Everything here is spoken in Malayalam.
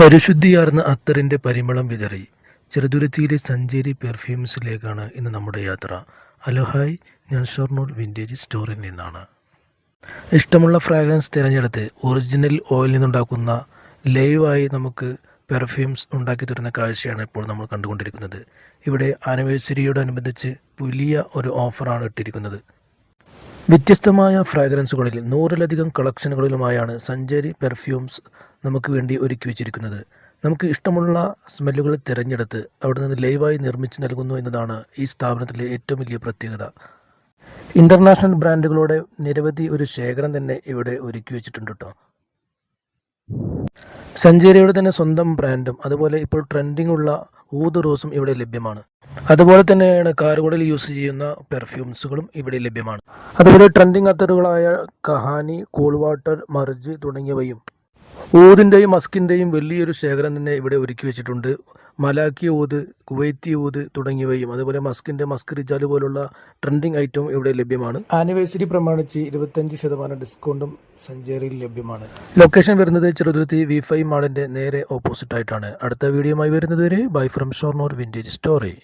പരിശുദ്ധിയാർന്ന അത്തറിൻ്റെ പരിമളം വിതറി ചെറുതുരുത്തിയിലെ സഞ്ചേരി പെർഫ്യൂംസിലേക്കാണ് ഇന്ന് നമ്മുടെ യാത്ര. ഹലോ ഹായ്, ഞാൻ ഷൊർണൂർ വിൻറ്റേജ് സ്റ്റോറിൽ നിന്നാണ്. ഇഷ്ടമുള്ള ഫ്രാഗ്രൻസ് തിരഞ്ഞെടുത്ത് ഒറിജിനൽ ഓയിൽ നിന്നുണ്ടാക്കുന്ന ലൈവായി നമുക്ക് പെർഫ്യൂംസ് ഉണ്ടാക്കി തരുന്ന കാഴ്ചയാണ് ഇപ്പോൾ നമ്മൾ കണ്ടുകൊണ്ടിരിക്കുന്നത്. ഇവിടെ ആനിവേഴ്സറിയോടനുബന്ധിച്ച് വലിയ ഒരു ഓഫറാണ് ഇട്ടിരിക്കുന്നത്. വ്യത്യസ്തമായ ഫ്രാഗ്രൻസുകളിൽ 100-ലധികം കളക്ഷനുകളിലുമായാണ് സഞ്ചേരി പെർഫ്യൂംസ് നമുക്ക് വേണ്ടി ഒരുക്കി വച്ചിരിക്കുന്നത്. നമുക്ക് ഇഷ്ടമുള്ള സ്മെല്ലുകൾ തിരഞ്ഞെടുത്ത് അവിടെ നിന്ന് ലൈവായി നിർമ്മിച്ച് നൽകുന്നു എന്നതാണ് ഈ സ്ഥാപനത്തിലെ ഏറ്റവും വലിയ പ്രത്യേകത. ഇൻ്റർനാഷണൽ ബ്രാൻഡുകളുടെ നിരവധി ഒരു ശേഖരം തന്നെ ഇവിടെ ഒരുക്കി വെച്ചിട്ടുണ്ട് കേട്ടോ. സഞ്ചേരിയുടെ തന്നെ സ്വന്തം ബ്രാൻഡും അതുപോലെ ഇപ്പോൾ ട്രെൻഡിംഗ് ഉള്ള ഊത് റോസും ഇവിടെ ലഭ്യമാണ്. അതുപോലെ തന്നെയാണ് കാറുകളിൽ യൂസ് ചെയ്യുന്ന പെർഫ്യൂംസുകളും ഇവിടെ ലഭ്യമാണ്. അതുപോലെ ട്രെൻഡിംഗ് അത്തറുകളായ കഹാനി, കൂൾ വാട്ടർ, മർജ് തുടങ്ങിയവയും ഊതിൻ്റെയും മസ്കിൻ്റെയും വലിയൊരു ശേഖരം തന്നെ ഇവിടെ ഒരുക്കി വെച്ചിട്ടുണ്ട്. മലാക്കി ഊത്, കുവൈത്തി ഊത് തുടങ്ങിയവയും അതുപോലെ മസ്കിൻ്റെ മസ്ക് റിജാല് പോലുള്ള ട്രെൻഡിങ് ഐറ്റവും ഇവിടെ ലഭ്യമാണ്. ആനിവേഴ്സറി പ്രമാണിച്ച് 25% ഡിസ്കൗണ്ടും സഞ്ചേരിയിൽ ലഭ്യമാണ്. ലൊക്കേഷൻ വരുന്നത് ചെറുതുരുത്തി V5 മാളിൻ്റെ നേരെ ഓപ്പോസിറ്റ് ആയിട്ടാണ്. അടുത്ത വീഡിയോയുമായി വരുന്നതുവരെ bye from Shoranur vintage story.